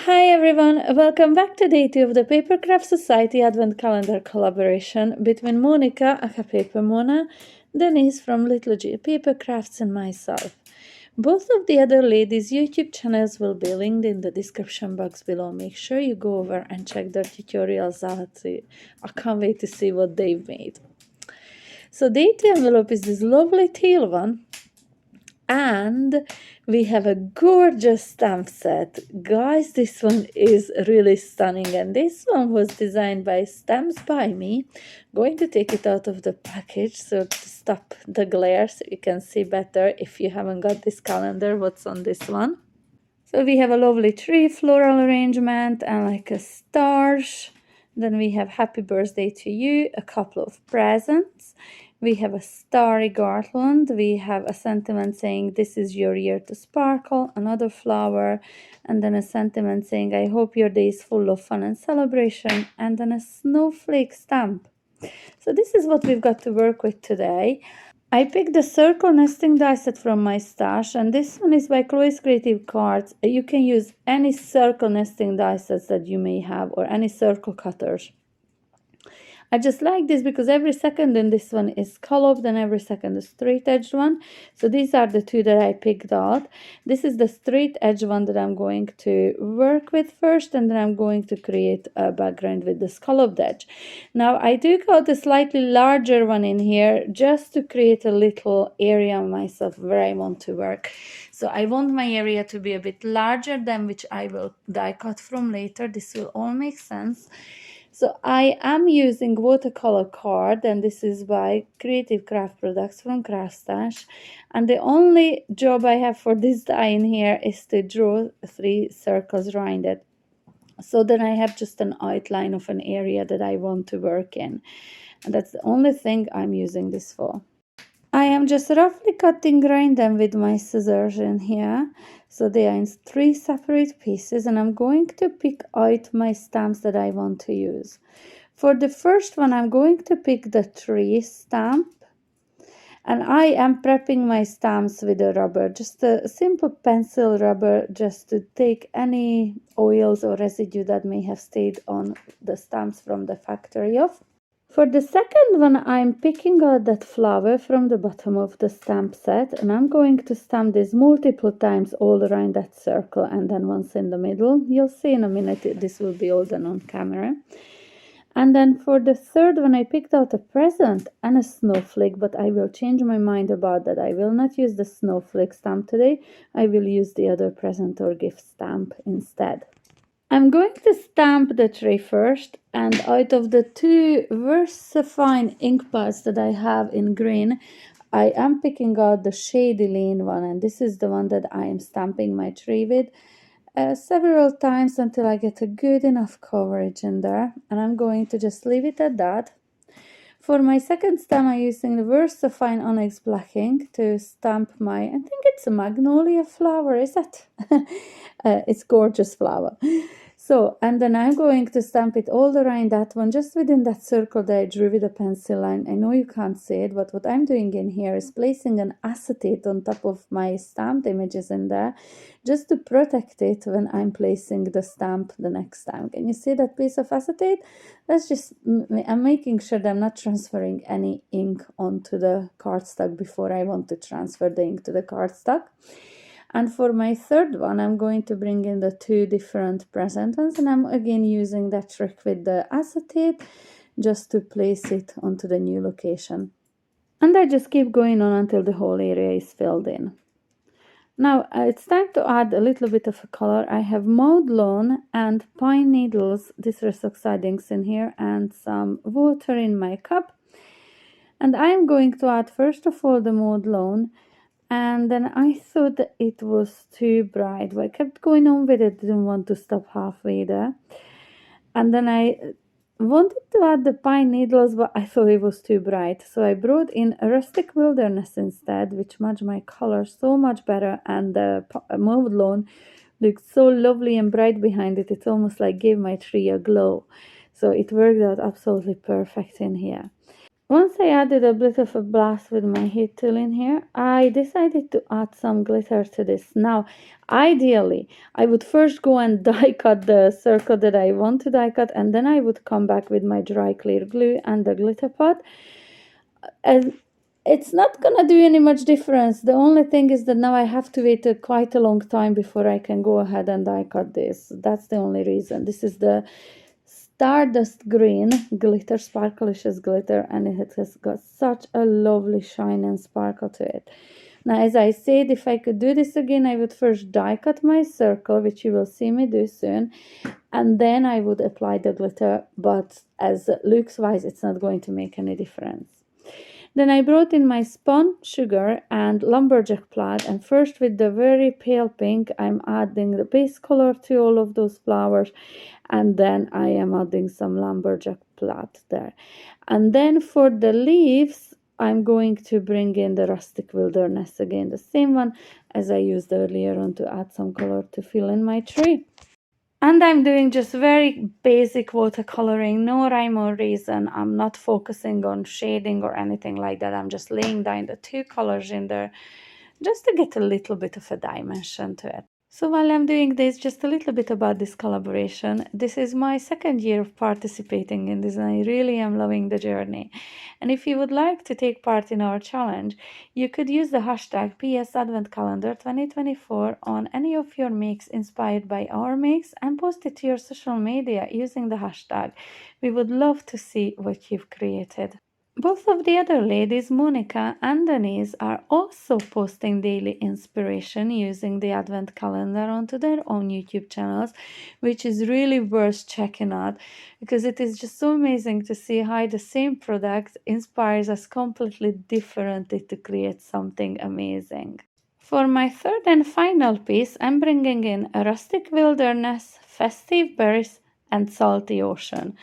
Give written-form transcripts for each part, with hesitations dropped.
Hi everyone, welcome back to day 2 of the Papercraft Society Advent Calendar collaboration between Monika, aka Paper Mona, Denise from Little G Papercrafts, and myself. Both of the other ladies' YouTube channels will be linked in the description box below. Make sure you go over and check their tutorials out. I can't wait to see what they've made. So day 2 envelope is this lovely teal one. And we have a gorgeous stamp set. Guys, this one is really stunning. And this one was designed by Stamps by Me. Going to take it out of the package so to stop the glare so you can see better if you haven't got this calendar what's on this one. So we have a lovely tree floral arrangement and like a stars. Then we have happy birthday to you, a couple of presents. We have a starry garland. We have a sentiment saying, this is your year to sparkle, another flower, and then a sentiment saying, I hope your day is full of fun and celebration, and then a snowflake stamp. So this is what we've got to work with today. I picked the circle nesting die set from my stash, and this one is by Chloe's Creative Cards. You can use any circle nesting die sets that you may have or any circle cutters. I just like this because every second in this one is scalloped and every second is straight edged one. So these are the two that I picked out. This is the straight edge one that I'm going to work with first, and then I'm going to create a background with the scalloped edge. Now I do got a slightly larger one in here just to create a little area myself where I want to work. So I want my area to be a bit larger than which I will die cut from later. This will all make sense. So I am using watercolor card, and this is by Creative Craft Products from Craft Stash. And the only job I have for this die in here is to draw 3 circles around it. So then I have just an outline of an area that I want to work in. And that's the only thing I'm using this for. I am just roughly cutting around them with my scissors in here. So they are in 3 separate pieces, and I'm going to pick out my stamps that I want to use. For the first one, I'm going to pick the tree stamp. And I am prepping my stamps with a rubber, just a simple pencil rubber, just to take any oils or residue that may have stayed on the stamps from the factory off. For the second one, I'm picking out that flower from the bottom of the stamp set, and I'm going to stamp this multiple times all around that circle and then once in the middle. You'll see in a minute this will be all done on camera. And then for the third one, I picked out a present and a snowflake, but I will change my mind about that. I will not use the snowflake stamp today. I will use the other present or gift stamp instead. I'm going to stamp the tree first, and out of the 2 VersaFine ink pads that I have in green, I am picking out the Shady Lane one, and this is the one that I am stamping my tree with several times until I get a good enough coverage in there, and I'm going to just leave it at that. For my second stamp, I'm using the VersaFine Onyx Black ink to stamp my, I think it's a magnolia flower, is it? It's gorgeous flower. So, and then I'm going to stamp it all around that one, just within that circle that I drew with a pencil line. I know you can't see it, but what I'm doing in here is placing an acetate on top of my stamped images in there, just to protect it when I'm placing the stamp the next time. Can you see that piece of acetate? That's just, I'm making sure that I'm not transferring any ink onto the cardstock before I want to transfer the ink to the cardstock. And for my third one, I'm going to bring in the 2 different present ones, and I'm again using that trick with the acetate just to place it onto the new location. And I just keep going on until the whole area is filled in. Now it's time to add a little bit of a color. I have mowed lawn and pine needles, these are subsidings in here, and some water in my cup. And I'm going to add first of all the mowed lawn. And then I thought that it was too bright, but I kept going on with it, didn't want to stop halfway there. And then I wanted to add the pine needles, but I thought it was too bright. So I brought in a rustic wilderness instead, which matched my color so much better. And the mowed lawn looked so lovely and bright behind it. It almost like gave my tree a glow. So it worked out absolutely perfect in here. Once I added a bit of a blast with my heat tool in here, I decided to add some glitter to this. Now, ideally, I would first go and die cut the circle that I want to die cut, and then I would come back with my dry clear glue and the glitter pot. And it's not gonna do any much difference. The only thing is that now I have to wait quite a long time before I can go ahead and die cut this. That's the only reason. This is the Stardust Green glitter, sparklicious glitter, and it has got such a lovely shine and sparkle to it. Now, as I said, if I could do this again, I would first die cut my circle, which you will see me do soon, and then I would apply the glitter, but as looks wise, it's not going to make any difference. Then I brought in my spun sugar and lumberjack plaid, and first with the very pale pink, I'm adding the base color to all of those flowers, and then I am adding some lumberjack plaid there. And then for the leaves, I'm going to bring in the rustic wilderness again, the same one as I used earlier on to add some color to fill in my tree. And I'm doing just very basic watercoloring, no rhyme or reason. I'm not focusing on shading or anything like that. I'm just laying down the two colors in there just to get a little bit of a dimension to it. So while I'm doing this, just a little bit about this collaboration. This is my second year of participating in this, and I really am loving the journey. And if you would like to take part in our challenge, you could use the hashtag PS Advent Calendar 2024 on any of your makes inspired by our makes and post it to your social media using the hashtag. We would love to see what you've created. Both of the other ladies, Monika and Denise, are also posting daily inspiration using the Advent calendar onto their own YouTube channels, which is really worth checking out because it is just so amazing to see how the same product inspires us completely differently to create something amazing. For my third and final piece, I'm bringing in a rustic wilderness, festive berries, and salty ocean.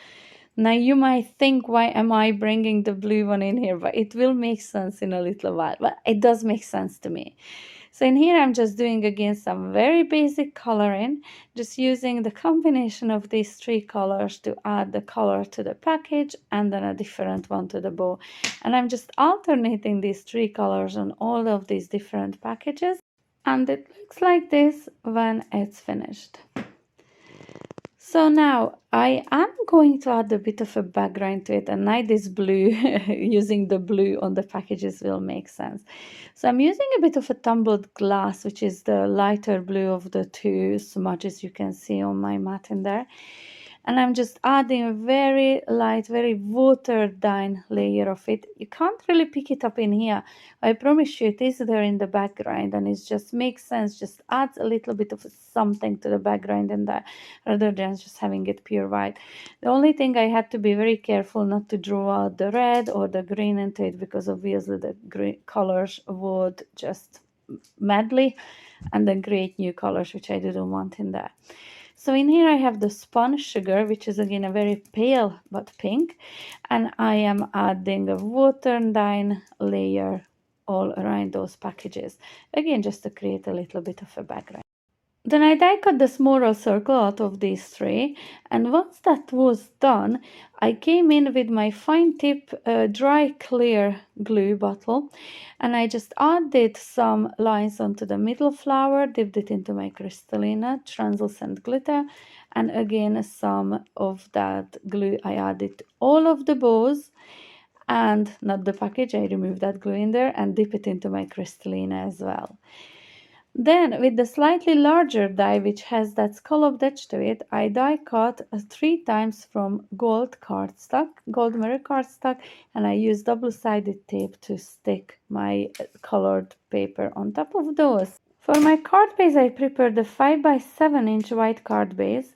Now you might think, why am I bringing the blue one in here? But it will make sense in a little while. But it does make sense to me. So in here I'm just doing again some very basic coloring, just using the combination of these three colors to add the color to the package and then a different one to the bow. And I'm just alternating these three colors on all of these different packages. And it looks like this when it's finished. So now I am going to add a bit of a background to it, and now this blue, using the blue on the packages will make sense. So I'm using a bit of a tumbled glass, which is the lighter blue of the two smudges you can see on my mat in there. And I'm just adding a very light, very watered down layer of it. You can't really pick it up in here. I promise you it is there in the background, and it just makes sense. Just adds a little bit of something to the background in there rather than just having it pure white. The only thing I had to be very careful not to draw out the red or the green into it, because obviously the green colors would just madly and then create new colors, which I didn't want in there. So in here I have the spun sugar, which is again a very pale but pink, and I am adding a watered down layer all around those packages, again just to create a little bit of a background. Then I die cut the smaller circle out of these three, and once that was done, I came in with my fine tip dry clear glue bottle, and I just added some lines onto the middle flower, dipped it into my crystallina translucent glitter, and again some of that glue I added to all of the bows, and not the package, I removed that glue in there and dip it into my crystallina as well. Then with the slightly larger die, which has that scalloped edge to it, I die cut 3 times from gold cardstock, gold mirror cardstock, and I use double-sided tape to stick my colored paper on top of those. For my card base, I prepared the 5 by 7 inch white card base,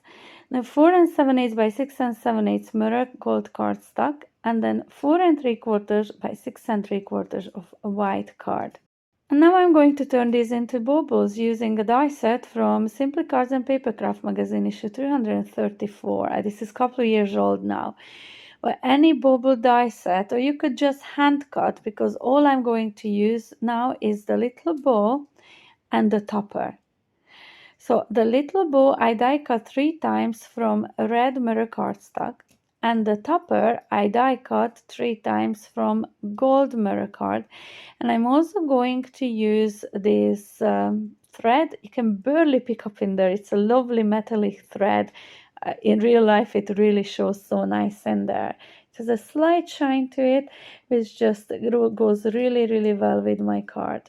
the 4 7/8 by 6 7/8 mirror gold cardstock, and then 4 3/4 by 6 3/4 of a white card. And now I'm going to turn these into baubles using a die set from Simply Cards and Papercraft magazine issue 334. This is a couple of years old now. Or any bauble die set, or you could just hand cut, because all I'm going to use now is the little bow and the topper. So the little bow I die cut 3 times from red mirror cardstock, And the topper I die cut 3 times from gold mirror card. And I'm also going to use this thread. You can barely pick up in there. It's a lovely metallic thread. In real life, it really shows so nice in there. It has a slight shine to it, which just goes really, really well with my card.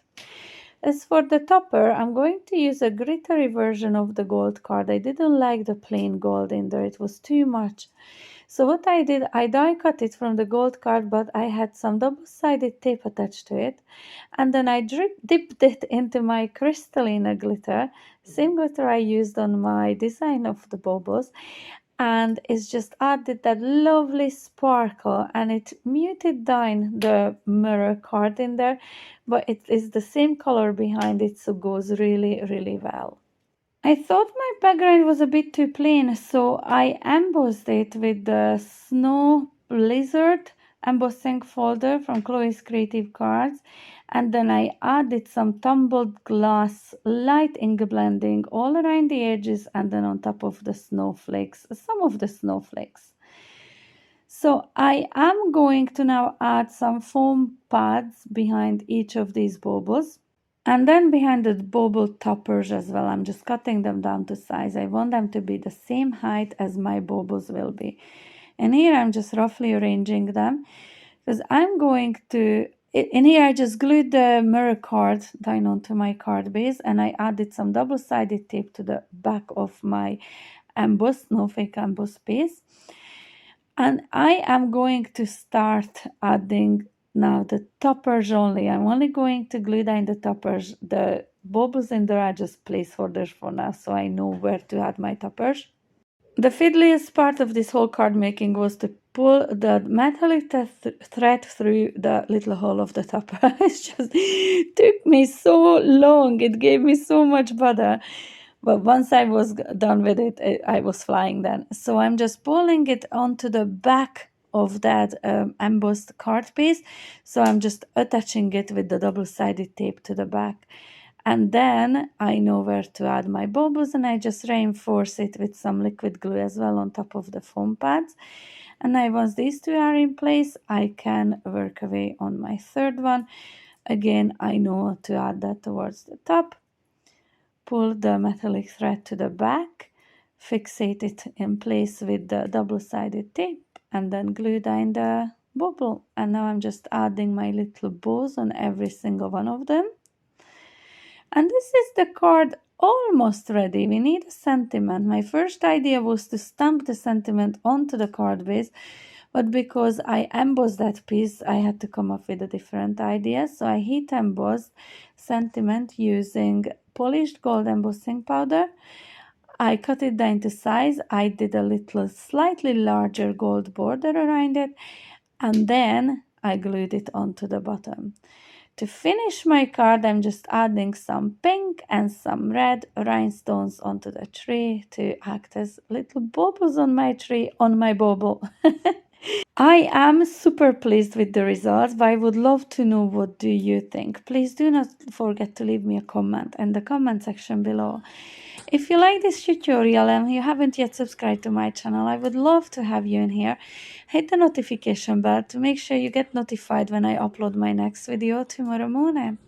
As for the topper, I'm going to use a glittery version of the gold card. I didn't like the plain gold in there. It was too much. So what I did, I die cut it from the gold card, but I had some double-sided tape attached to it. And then I dipped it into my crystalline glitter, same glitter I used on my design of the baubles. And it's just added that lovely sparkle, and it muted down the mirror card in there, but it is the same color behind it, so goes really, really well. I thought my background was a bit too plain, so I embossed it with the Snow Blizzard embossing folder from Chloe's Creative Cards, and then I added some tumbled glass light ink blending all around the edges and then on top of the snowflakes, some of the snowflakes. So I am going to now add some foam pads behind each of these baubles. And then behind the bauble toppers as well, I'm just cutting them down to size. I want them to be the same height as my baubles will be. And here I'm just roughly arranging them because I'm going to, in here I just glued the mirror card down onto my card base, and I added some double-sided tape to the back of my embossed, no fake embossed piece. And I am going to start adding now the toppers only. I'm only going to glue down the toppers. The baubles in there are just placeholders for now, so I know where to add my toppers. The fiddliest part of this whole card making was to pull the metallic thread through the little hole of the topper. It just took me so long. It gave me so much bother. But once I was done with it, I was flying then. So I'm just pulling it onto the back of that embossed card piece. So I'm just attaching it with the double-sided tape to the back. And then I know where to add my baubles, and I just reinforce it with some liquid glue as well on top of the foam pads. And now once these two are in place, I can work away on my third one. Again, I know to add that towards the top. Pull the metallic thread to the back, fixate it in place with the double-sided tape, and then glue down the bauble. And now I'm just adding my little bows on every single one of them. And this is the card almost ready. We need a sentiment. My first idea was to stamp the sentiment onto the card base, but because I embossed that piece, I had to come up with a different idea. So I heat embossed sentiment using polished gold embossing powder. I cut it down to size. I did a little slightly larger gold border around it, and then I glued it onto the bottom. To finish my card, I'm just adding some pink and some red rhinestones onto the tree to act as little baubles on my tree, on my bauble. I am super pleased with the results, but I would love to know what do you think. Please do not forget to leave me a comment in the comment section below. If you like this tutorial and you haven't yet subscribed to my channel, I would love to have you in here. Hit the notification bell to make sure you get notified when I upload my next video tomorrow morning.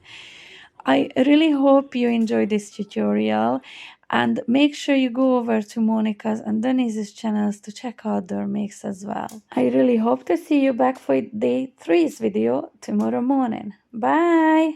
I really hope you enjoyed this tutorial, and make sure you go over to Monika's and Denise's channels to check out their makes as well. I really hope to see you back for day 3's video tomorrow morning. Bye!